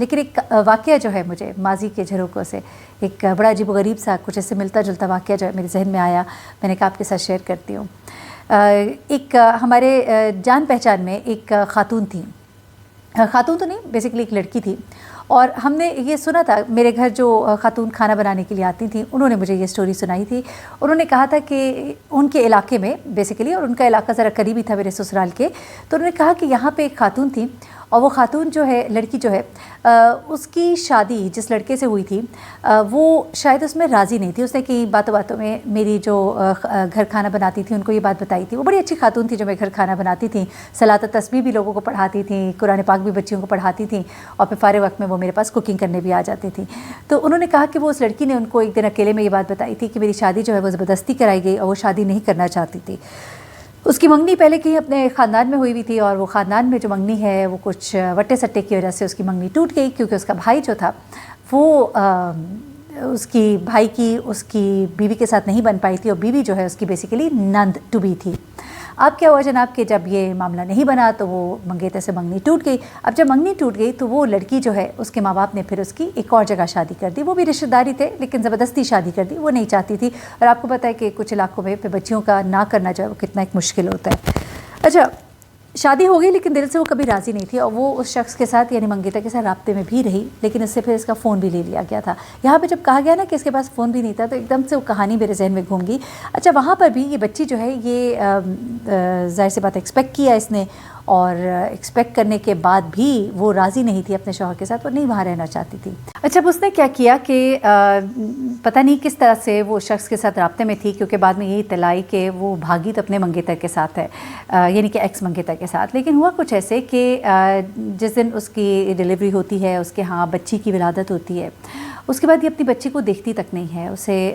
لیکن ایک واقعہ جو ہے مجھے ماضی کے جھروکوں سے ایک بڑا عجیب و غریب سا کچھ اس سے ملتا جلتا واقعہ جو ہے میرے ذہن میں آیا، میں نے کہا آپ کے ساتھ شیئر کرتی ہوں۔ ایک ہمارے جان پہچان میں ایک خاتون تھی، خاتون تو نہیں بیسیکلی ایک لڑکی تھی، اور ہم نے یہ سنا تھا، میرے گھر جو خاتون کھانا بنانے کے لیے آتی تھیں انہوں نے مجھے یہ سٹوری سنائی تھی۔ انہوں نے کہا تھا کہ ان کے علاقے میں بیسیکلی، اور ان کا علاقہ ذرا قریبی تھا میرے سسرال کے، تو انہوں نے کہا کہ یہاں پہ ایک خاتون تھی، اور وہ خاتون جو ہے، لڑکی جو ہے، اس کی شادی جس لڑکے سے ہوئی تھی وہ شاید اس میں راضی نہیں تھی۔ اس نے کئی باتوں باتوں میں میری جو گھر کھانا بناتی تھی ان کو یہ بات بتائی تھی۔ وہ بڑی اچھی خاتون تھی جو میں گھر کھانا بناتی تھیں، صلاۃ و تسبیح بھی لوگوں کو پڑھاتی تھیں، قرآن پاک بھی بچیوں کو پڑھاتی تھیں، اور پھر فارغ وقت میں وہ میرے پاس کوکنگ کرنے بھی آ جاتی تھیں۔ تو انہوں نے کہا کہ وہ اس لڑکی نے ان کو ایک دن اکیلے میں یہ بات بتائی تھی کہ میری شادی جو ہے وہ زبردستی کرائی گئی، اور وہ شادی نہیں کرنا چاہتی تھی۔ اس کی منگنی پہلے کہیں اپنے خاندان میں ہوئی تھی، اور وہ خاندان میں جو منگنی ہے وہ کچھ وٹے سٹے کی وجہ سے اس کی منگنی ٹوٹ گئی، کیونکہ اس کا بھائی جو تھا وہ اس کی بھائی کی اس کی بیوی کے ساتھ نہیں بن پائی تھی، اور بیوی جو ہے اس کی بیسیکلی نند ٹو بی تھی۔ اب کیا ہوا جناب کہ جب یہ معاملہ نہیں بنا تو وہ منگیتر سے منگنی ٹوٹ گئی۔ اب جب منگنی ٹوٹ گئی تو وہ لڑکی جو ہے اس کے ماں باپ نے پھر اس کی ایک اور جگہ شادی کر دی۔ وہ بھی رشتہ داری تھے لیکن زبردستی شادی کر دی، وہ نہیں چاہتی تھی، اور آپ کو پتہ ہے کہ کچھ علاقوں میں پھر بچیوں کا نہ کرنا جو ہے وہ کتنا ایک مشکل ہوتا ہے۔ اچھا، شادی ہو گئی لیکن دل سے وہ کبھی راضی نہیں تھی، اور وہ اس شخص کے ساتھ یعنی منگیتر کے ساتھ رابطے میں بھی رہی، لیکن اس سے پھر اس کا فون بھی لے لیا گیا تھا۔ یہاں پہ جب کہا گیا نا کہ اس کے پاس فون بھی نہیں تھا تو ایک دم سے وہ کہانی میرے ذہن میں گھوم گئی۔ اچھا، وہاں پر بھی یہ بچی جو ہے یہ ظاہر سی بات ایکسپیکٹ کیا اس نے، اور ایکسپیکٹ کرنے کے بعد بھی وہ راضی نہیں تھی اپنے شوہر کے ساتھ، وہ نہیں وہاں رہنا چاہتی تھی۔ اچھا، اب اس نے کیا کیا کہ پتہ نہیں کس طرح سے وہ شخص کے ساتھ رابطے میں تھی، کیونکہ بعد میں یہی اطلاع آئی کہ وہ بھاگی تو اپنے منگیتر کے ساتھ ہے، یعنی کہ ایکس منگیتر کے ساتھ۔ لیکن ہوا کچھ ایسے کہ جس دن اس کی ڈیلیوری ہوتی ہے، اس کے ہاں بچی کی ولادت ہوتی ہے، اس کے بعد یہ اپنی بچی کو دیکھتی تک نہیں ہے، اسے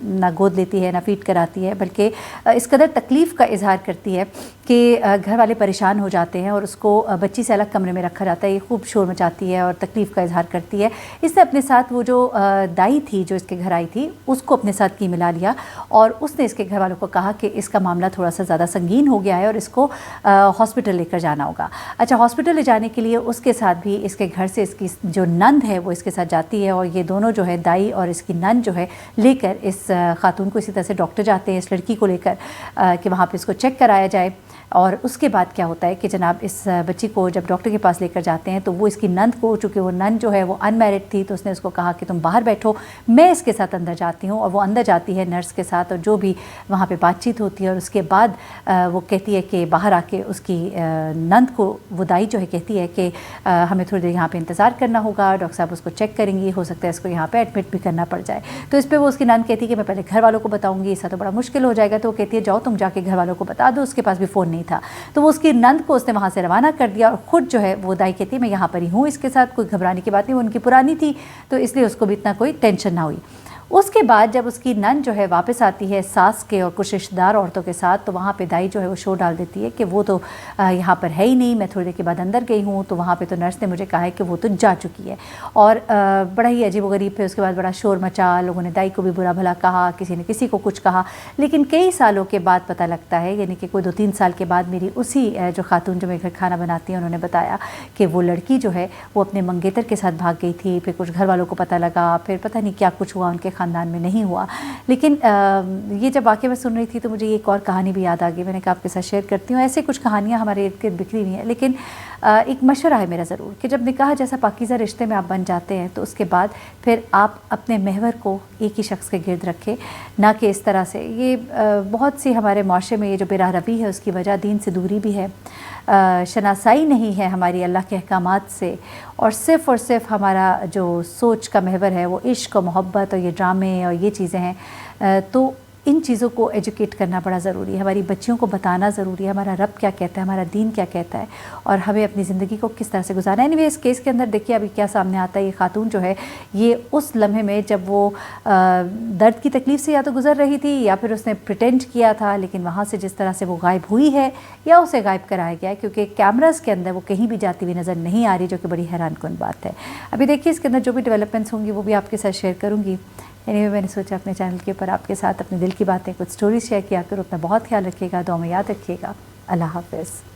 نہ گود لیتی ہے نہ فیڈ کراتی ہے، بلکہ اس قدر تکلیف کا اظہار کرتی ہے کہ گھر والے پریشان ہو جاتے ہیں، اور اس کو بچی سے الگ کمرے میں رکھا جاتا ہے۔ یہ خوب شور مچاتی ہے اور تکلیف کا اظہار کرتی ہے۔ اس نے اپنے ساتھ وہ جو دائی تھی جو اس کے گھر آئی تھی اس کو اپنے ساتھ کی ملا لیا، اور اس نے اس کے گھر والوں کو کہا کہ اس کا معاملہ تھوڑا سا زیادہ سنگین ہو گیا ہے اور اس کو ہاسپٹل لے کر جانا ہوگا۔ اچھا، ہاسپٹل لے جانے کے لیے اس کے ساتھ بھی اس کے گھر سے اس کی جو نند ہے وہ اس کے ساتھ جاتی ہے، اور یہ دونوں جو ہے دائی اور اس کی نند جو ہے لے کر اس خاتون کو، اسی طرح سے ڈاکٹر جاتے ہیں اس لڑکی کو لے کر کہ وہاں پہ اس کو چیک کرایا جائے۔ اور اس کے بعد کیا ہوتا ہے کہ جناب اس بچی کو جب ڈاکٹر کے پاس لے کر جاتے ہیں تو وہ اس کی نند کو، چونکہ وہ نند جو ہے وہ ان میرڈ تھی، تو اس نے اس کو کہا کہ تم باہر بیٹھو، میں اس کے ساتھ اندر جاتی ہوں، اور وہ اندر جاتی ہے نرس کے ساتھ، اور جو بھی وہاں پہ بات چیت ہوتی ہے، اور اس کے بعد وہ کہتی ہے کہ باہر آ کے اس کی نند کو وہ دائی جو ہے کہتی ہے کہ ہمیں تھوڑی دیر یہاں پہ انتظار کرنا ہوگا، ڈاکٹر صاحب اس کو چیک کریں گی، ہو سکتا ہے اس کو یہاں پہ ایڈمٹ بھی کرنا پڑ جائے۔ تو اس پہ وہ اس کی نند کہتی ہے کہ میں پہلے گھر والوں کو بتاؤں گی، ایسا تو بڑا مشکل ہو جائے گا۔ تو وہ کہتی ہے جاؤ تم جا کے گھر والوں کو بتا دو، اس کے پاس بھی فون نہیں تھا۔ تو وہ اس کی نند کو اس نے وہاں سے روانہ کر دیا، اور خود جو ہے وہ دائی کہتی ہے میں یہاں پر ہی ہوں، اس کے ساتھ کوئی گھبرانے کی بات نہیں، وہ ان کی پرانی تھی تو اس لیے اس کو بھی اتنا کوئی ٹینشن نہ ہوئی۔ اس کے بعد جب اس کی نند جو ہے واپس آتی ہے ساس کے اور کچھ رشتہ دار عورتوں کے ساتھ، تو وہاں پہ دائی جو ہے وہ شور ڈال دیتی ہے کہ وہ تو یہاں پر ہے ہی نہیں، میں تھوڑی دیر کے بعد اندر گئی ہوں تو وہاں پہ تو نرس نے مجھے کہا ہے کہ وہ تو جا چکی ہے۔ اور بڑا ہی عجیب و غریب پھر اس کے بعد بڑا شور مچا، لوگوں نے دائی کو بھی برا بھلا کہا، کسی نے کسی کو کچھ کہا، لیکن کئی سالوں کے بعد پتہ لگتا ہے، یعنی کہ کوئی 2-3 سال کے بعد میری اسی جو خاتون جو میرے گھر کھانا بناتی ہیں انہوں نے بتایا کہ وہ لڑکی جو ہے وہ اپنے منگیتر کے ساتھ بھاگ گئی تھی، پھر کچھ گھر والوں کو پتہ لگا، پھر پتہ نہیں کیا کچھ ہوا، ان کے خاندان میں نہیں ہوا۔ لیکن یہ جب واقعہ میں سن رہی تھی تو مجھے ایک اور کہانی بھی یاد آ گئی، میں نے کہا آپ کے ساتھ شیئر کرتی ہوں۔ ایسے کچھ کہانیاں ہمارے ارد گرد بکھری ہوئی ہیں، لیکن ایک مشورہ ہے میرا ضرور کہ جب نکاح جیسا پاکیزہ رشتے میں آپ بن جاتے ہیں تو اس کے بعد پھر آپ اپنے محور کو ایک ہی شخص کے گرد رکھیں، نہ کہ اس طرح سے۔ یہ بہت سی ہمارے معاشرے میں یہ جو بے راہ روی ہے اس کی وجہ دین سے دوری بھی ہے، شناسائی نہیں ہے ہماری اللہ کے احکامات سے، اور صرف ہمارا جو سوچ کا محور ہے وہ عشق و محبت اور یہ ڈرامے اور یہ چیزیں ہیں۔ تو ان چیزوں کو ایجوکیٹ کرنا بڑا ضروری ہے، ہماری بچیوں کو بتانا ضروری ہے ہمارا رب کیا کہتا ہے، ہمارا دین کیا کہتا ہے، اور ہمیں اپنی زندگی کو کس طرح سے گزارنا ہے۔ اینی وے اس کیس کے اندر دیکھیے ابھی کیا سامنے آتا ہے، یہ خاتون جو ہے یہ اس لمحے میں جب وہ درد کی تکلیف سے یا تو گزر رہی تھی یا پھر اس نے پریٹینڈ کیا تھا، لیکن وہاں سے جس طرح سے وہ غائب ہوئی ہے یا اسے غائب کرایا گیا ہے، کیونکہ کیمراز کے اندر وہ کہیں بھی جاتی ہوئی نظر نہیں آ رہی، جو کہ بڑی حیران کن بات ہے۔ ابھی دیکھیے اس کے اندر جو بھی ڈیولپمنٹس ہوں گی وہ بھی آپ کے ساتھ شیئر کروں گی۔ اینی وے میں نے سوچا اپنے چینل کے اوپر آپ کے ساتھ اپنے دل کی باتیں، کچھ سٹوریز شیئر کیا کرو۔ اپنا بہت خیال رکھیے گا، دعا میں یاد رکھیے گا۔ اللہ حافظ۔